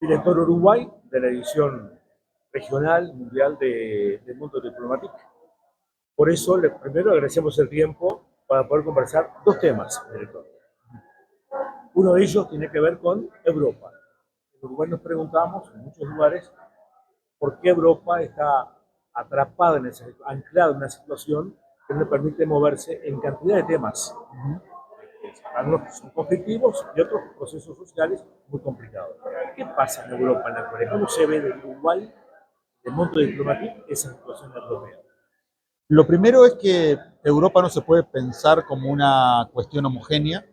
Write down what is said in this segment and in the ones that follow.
director Uruguay de la edición regional mundial de Mundo Diplomático. Por eso, primero agradecemos el tiempo para poder conversar dos temas, director. Uno de ellos tiene que ver con Europa. En Uruguay nos preguntamos, en muchos lugares, por qué Europa está atrapada, anclada en una situación que no le permite moverse en cantidad de temas. Algunos son conflictivos y otros procesos sociales muy complicados. ¿Qué pasa en Europa en la actualidad? ¿Cómo se ve de Uruguay, del mundo diplomático, esa situación europea? Lo primero es que Europa no se puede pensar como una cuestión homogénea,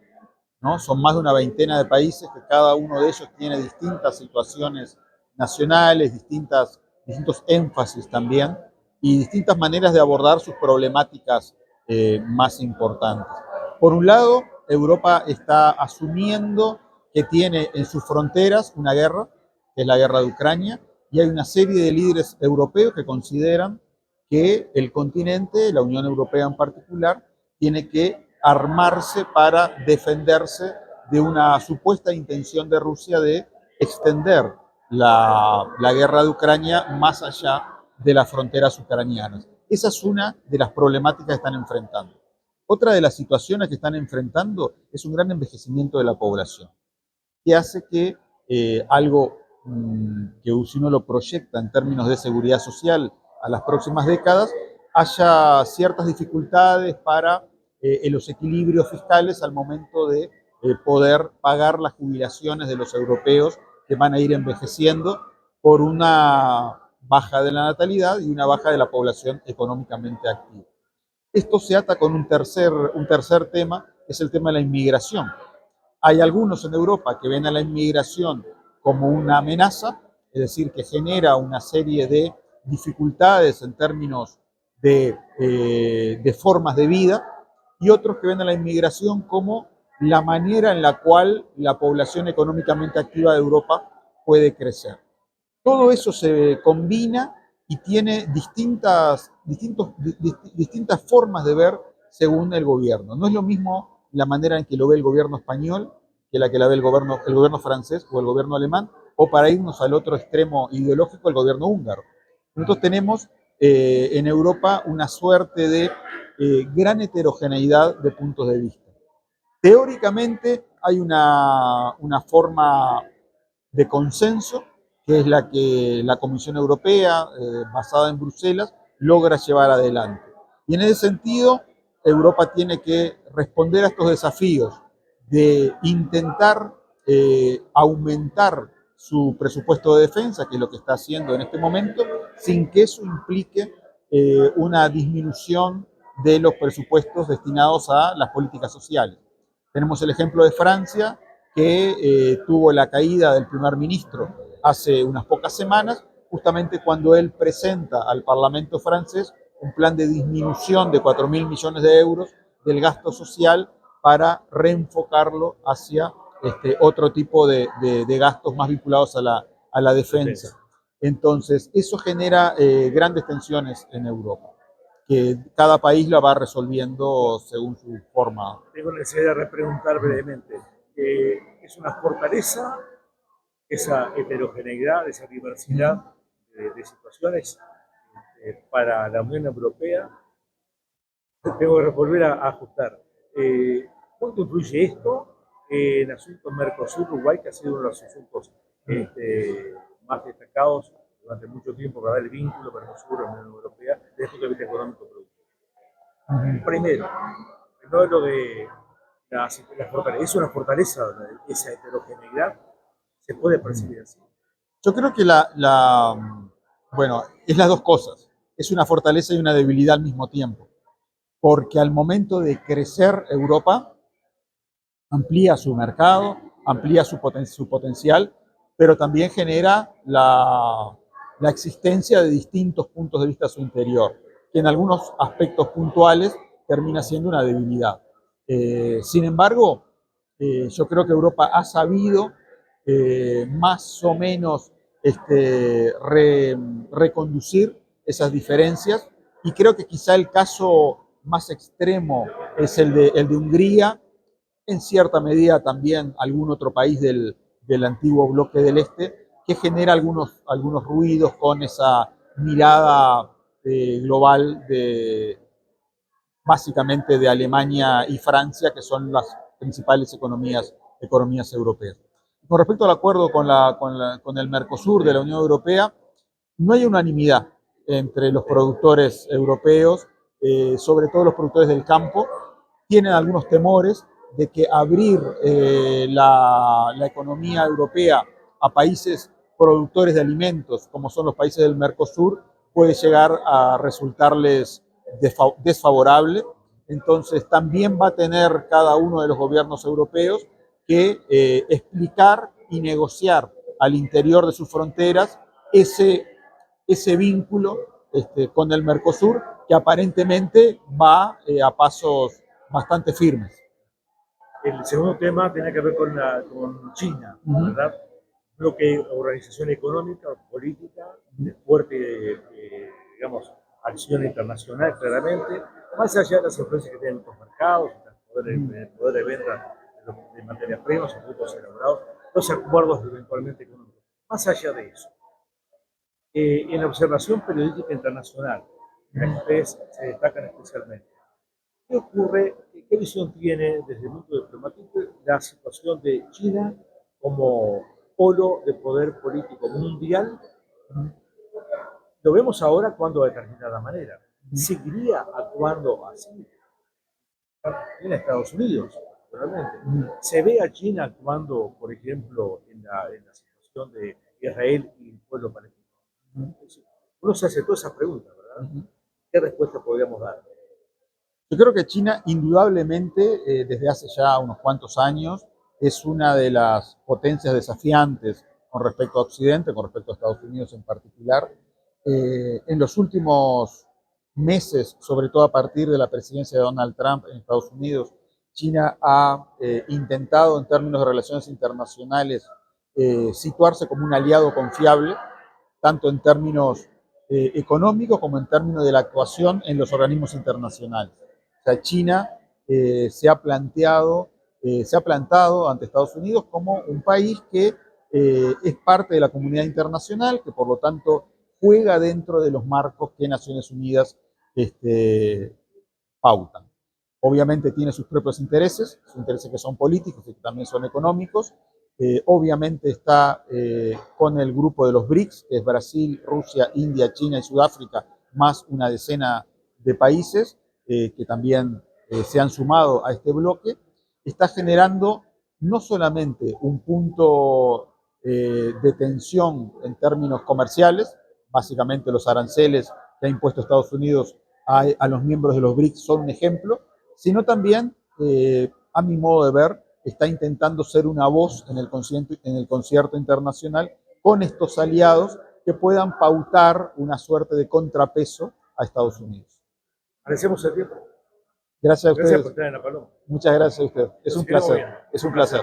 ¿no? Son más de una veintena de países que cada uno de ellos tiene distintas situaciones nacionales, distintos énfasis también y distintas maneras de abordar sus problemáticas más importantes. Por un lado, Europa está asumiendo que tiene en sus fronteras una guerra, que es la guerra de Ucrania, y hay una serie de líderes europeos que consideran que el continente, la Unión Europea en particular, tiene que armarse para defenderse de una supuesta intención de Rusia de extender la guerra de Ucrania más allá de las fronteras ucranianas. Esa es una de las problemáticas que están enfrentando. Otra de las situaciones que están enfrentando es un gran envejecimiento de la población, que hace que algo que si uno lo proyecta en términos de seguridad social a las próximas décadas, haya ciertas dificultades para los equilibrios fiscales al momento de poder pagar las jubilaciones de los europeos que van a ir envejeciendo por una baja de la natalidad y una baja de la población económicamente activa. Esto se ata con un tercer tema, que es el tema de la inmigración. Hay algunos en Europa que ven a la inmigración como una amenaza, es decir, que genera una serie de dificultades en términos de formas de vida, y otros que ven a la inmigración como la manera en la cual la población económicamente activa de Europa puede crecer. Todo eso se combina y tiene distintas formas de ver según el gobierno. No es lo mismo la manera en que lo ve el gobierno español que la ve el gobierno francés o el gobierno alemán, o para irnos al otro extremo ideológico, el gobierno húngaro. Nosotros tenemos en Europa una suerte de gran heterogeneidad de puntos de vista. Teóricamente hay una forma de consenso, que es la que la Comisión Europea, basada en Bruselas, logra llevar adelante. Y en ese sentido, Europa tiene que responder a estos desafíos de intentar aumentar su presupuesto de defensa, que es lo que está haciendo en este momento, sin que eso implique una disminución de los presupuestos destinados a las políticas sociales. Tenemos el ejemplo de Francia, que tuvo la caída del primer ministro hace unas pocas semanas, justamente cuando él presenta al Parlamento francés un plan de disminución de 4.000 millones de euros del gasto social para reenfocarlo hacia otro tipo de gastos más vinculados a la defensa. Entonces, eso genera grandes tensiones en Europa, que cada país la va resolviendo según su forma. Tengo necesidad de repreguntar brevemente. ¿Es una fortaleza esa heterogeneidad, esa diversidad de situaciones para la Unión Europea? Tengo que volver a ajustar. ¿Cuánto influye esto en asuntos Mercosur-Uruguay, que ha sido uno de los asuntos más destacados durante mucho tiempo para dar el vínculo Mercosur-Unión Europea desde el punto de vista económico productivo? Primero lo de la fortaleza. ¿Es una fortaleza esa heterogeneidad? ¿Se puede percibir así? Yo creo que bueno, es las dos cosas. Es una fortaleza y una debilidad al mismo tiempo. Porque al momento de crecer Europa, amplía su mercado, amplía su potencial, pero también genera la existencia de distintos puntos de vista a su interior, que en algunos aspectos puntuales termina siendo una debilidad. Sin embargo, yo creo que Europa ha sabido más o menos reconducir esas diferencias, y creo que quizá el caso más extremo es el de Hungría, en cierta medida también algún otro país del antiguo bloque del Este, que genera algunos ruidos con esa mirada global básicamente de Alemania y Francia, que son las principales economías europeas. Con respecto al acuerdo con el Mercosur de la Unión Europea, no hay unanimidad entre los productores europeos, sobre todo los productores del campo. Tienen algunos temores de que abrir la economía europea a países productores de alimentos, como son los países del Mercosur, puede llegar a resultarles desfavorable. Entonces también va a tener cada uno de los gobiernos europeos que explicar y negociar al interior de sus fronteras ese vínculo con el Mercosur, que aparentemente va a pasos bastante firmes. El segundo tema tiene que ver con China, ¿verdad? Bloque, organización económica, política, de fuerte, digamos, acción internacional, claramente, más allá de las influencias que tienen los mercados, el poder de venta de materias primas o productos elaborados, los acuerdos eventualmente económicos. Más allá de eso, en la observación periodística internacional, en la que ustedes se destacan especialmente, ¿qué ocurre? ¿Qué visión tiene desde el punto diplomático la situación de China como polo de poder político mundial? Lo vemos ahora actuando de determinada manera. ¿Seguiría actuando así en Estados Unidos? Realmente. ¿Se ve a China actuando, por ejemplo, en la situación de Israel y el pueblo palestino? Uno se hace todas esas preguntas, ¿verdad? ¿Qué respuesta podríamos dar? Yo creo que China, indudablemente, desde hace ya unos cuantos años, es una de las potencias desafiantes con respecto a Occidente, con respecto a Estados Unidos en particular. En los últimos meses, sobre todo a partir de la presidencia de Donald Trump en Estados Unidos, China ha intentado, en términos de relaciones internacionales, situarse como un aliado confiable, tanto en términos económicos como en términos de la actuación en los organismos internacionales. O sea, China se ha plantado ante Estados Unidos como un país que es parte de la comunidad internacional, que por lo tanto juega dentro de los marcos que Naciones Unidas pautan. Obviamente tiene sus propios intereses que son políticos y que también son económicos. Obviamente está con el grupo de los BRICS, que es Brasil, Rusia, India, China y Sudáfrica, más una decena de países que también se han sumado a este bloque. Está generando no solamente un punto de tensión en términos comerciales, básicamente los aranceles que ha impuesto Estados Unidos a los miembros de los BRICS son un ejemplo, sino también, a mi modo de ver, está intentando ser una voz en el concierto internacional con estos aliados que puedan pautar una suerte de contrapeso a Estados Unidos. Agradecemos el tiempo. Gracias a ustedes. Gracias por estar en La Paloma. Muchas gracias a ustedes. Es un placer. Es un placer.